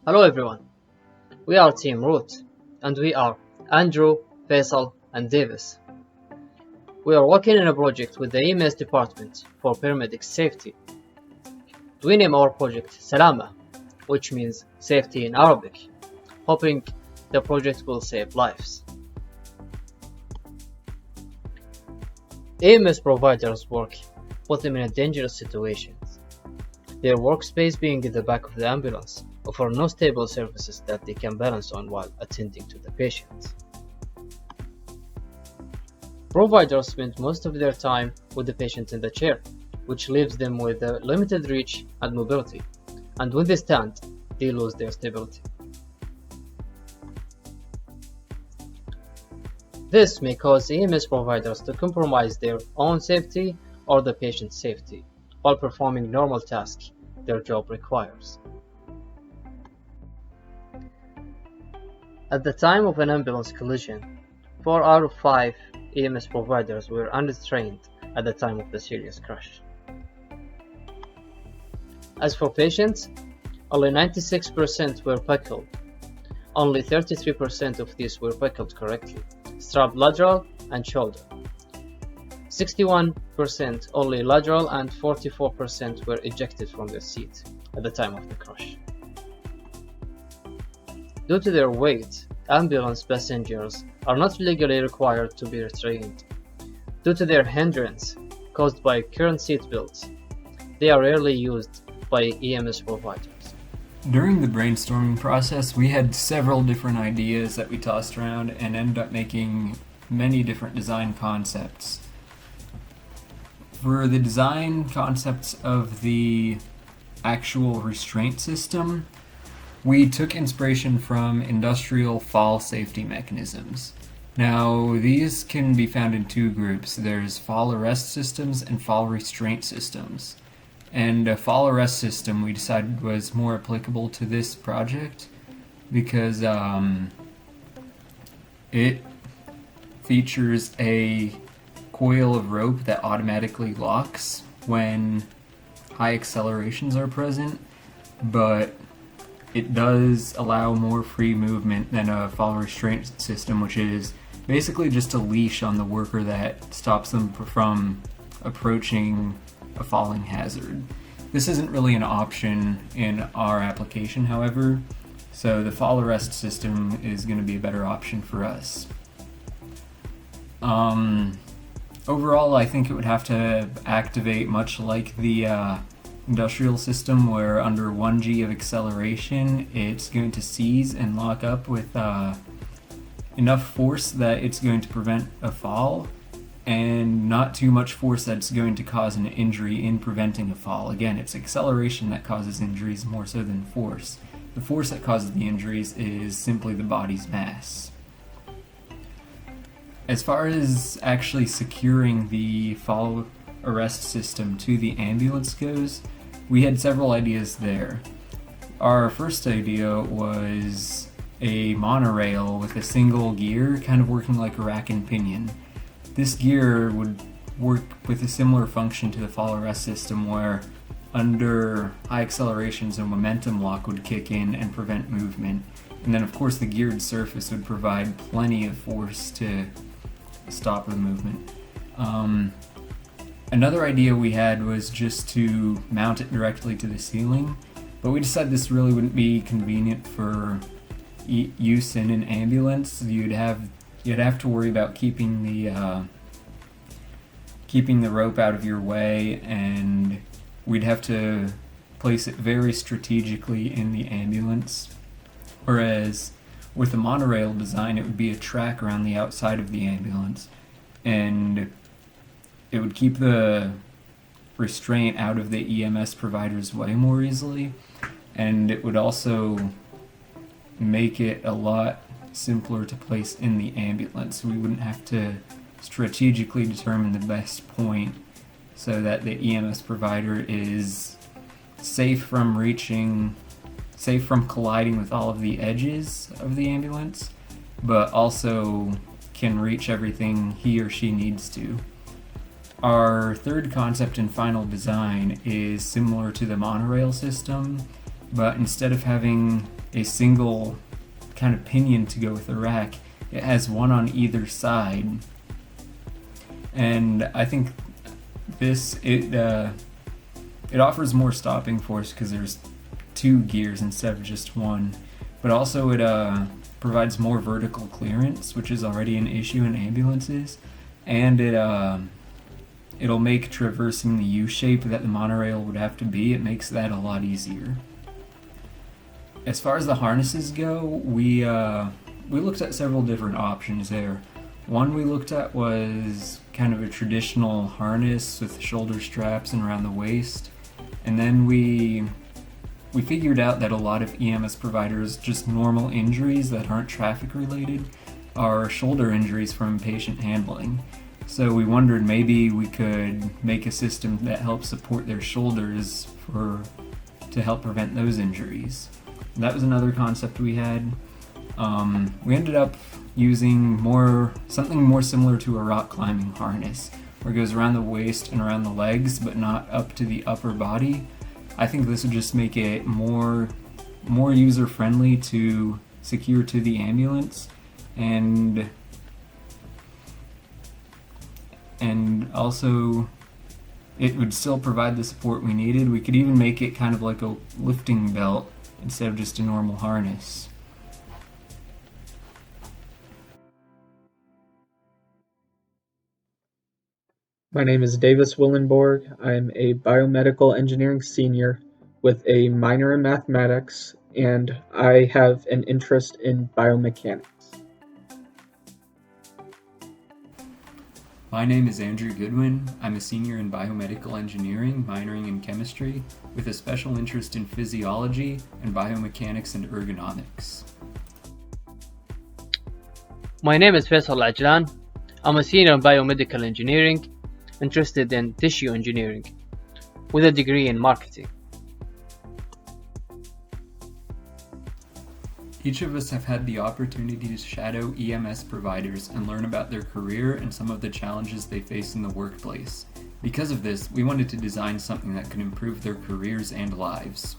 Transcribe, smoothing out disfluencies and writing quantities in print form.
Hello everyone, we are Team Root, and we are Andrew, Faisal, and Davis. We are working in a project with the EMS department for paramedic safety. We name our project Salamah, which means safety in Arabic, hoping the project will save lives. EMS providers work put them in dangerous situations. Their workspace being in the back of the ambulance offer no stable surfaces that they can balance on while attending to the patient. Providers spend most of their time with the patient in the chair, which leaves them with a limited reach and mobility, and when they stand, they lose their stability. This may cause EMS providers to compromise their own safety or the patient's safety while performing normal tasks their job requires. At the time of an ambulance collision, 4 out of 5 EMS providers were untrained at the time of the serious crash. As for patients, only 96% were buckled. Only 33% of these were buckled correctly, strapped lateral and shoulder. 61% only lateral and 44% were ejected from their seat at the time of the crash. Due to their weight, ambulance passengers are not legally required to be retrained. Due to their hindrance caused by current seat belts, they are rarely used by EMS providers. During the brainstorming process, we had several different ideas that we tossed around and ended up making many different design concepts. For the design concepts of the actual restraint system, we took inspiration from industrial fall safety mechanisms. Now, these can be found in two groups. There's fall arrest systems and fall restraint systems. And a fall arrest system we decided was more applicable to this project because it features a coil of rope that automatically locks when high accelerations are present, but it does allow more free movement than a fall restraint system, which is basically just a leash on the worker that stops them from approaching a falling hazard. This isn't really an option in our application, however, so the fall arrest system is going to be a better option for us. Overall, I think it would have to activate much like the industrial system, where under 1g of acceleration it's going to seize and lock up with enough force that it's going to prevent a fall, and not too much force that's going to cause an injury in preventing a fall. Again, it's acceleration that causes injuries more so than force. The force that causes the injuries is simply the body's mass. As far as actually securing the fall arrest system to the ambulance goes, we had several ideas there. Our first idea was a monorail with a single gear, kind of working like a rack and pinion. This gear would work with a similar function to the fall arrest system, where under high accelerations a momentum lock would kick in and prevent movement. And then of course the geared surface would provide plenty of force to stop the movement. Another idea we had was just to mount it directly to the ceiling, but we decided this really wouldn't be convenient for use in an ambulance. You'd have to worry about keeping the rope out of your way, and we'd have to place it very strategically in the ambulance. Whereas with a monorail design, it would be a track around the outside of the ambulance, and it would keep the restraint out of the EMS provider's way more easily, and it would also make it a lot simpler to place in the ambulance. We wouldn't have to strategically determine the best point so that the EMS provider is safe from colliding with all of the edges of the ambulance, but also can reach everything he or she needs to. Our third concept and final design is similar to the monorail system, but instead of having a single kind of pinion to go with the rack. It has one on either side, and I think it offers more stopping force because there's 2 gears instead of just one, but also it provides more vertical clearance, which is already an issue in ambulances, and it'll make traversing the U-shape that the monorail would have to be, it makes that a lot easier. As far as the harnesses go, we looked at several different options there. One we looked at was kind of a traditional harness with shoulder straps and around the waist, and then we figured out that a lot of EMS providers, just normal injuries that aren't traffic related, are shoulder injuries from patient handling. So we wondered maybe we could make a system that helps support their shoulders to help prevent those injuries. That was another concept we had. We ended up using something more similar to a rock climbing harness, where it goes around the waist and around the legs, but not up to the upper body. I think this would just make it more user-friendly to secure to the ambulance, and also it would still provide the support we needed. We could even make it kind of like a lifting belt instead of just a normal harness. My name is Davis Willenborg. I'm a biomedical engineering senior with a minor in mathematics, and I have an interest in biomechanics. My name is Andrew Goodwin. I'm a senior in biomedical engineering, minoring in chemistry, with a special interest in physiology and biomechanics and ergonomics. My name is Faisal Ajlan. I'm a senior in biomedical engineering, interested in tissue engineering, with a degree in marketing. Each of us have had the opportunity to shadow EMS providers and learn about their career and some of the challenges they face in the workplace. Because of this, we wanted to design something that could improve their careers and lives.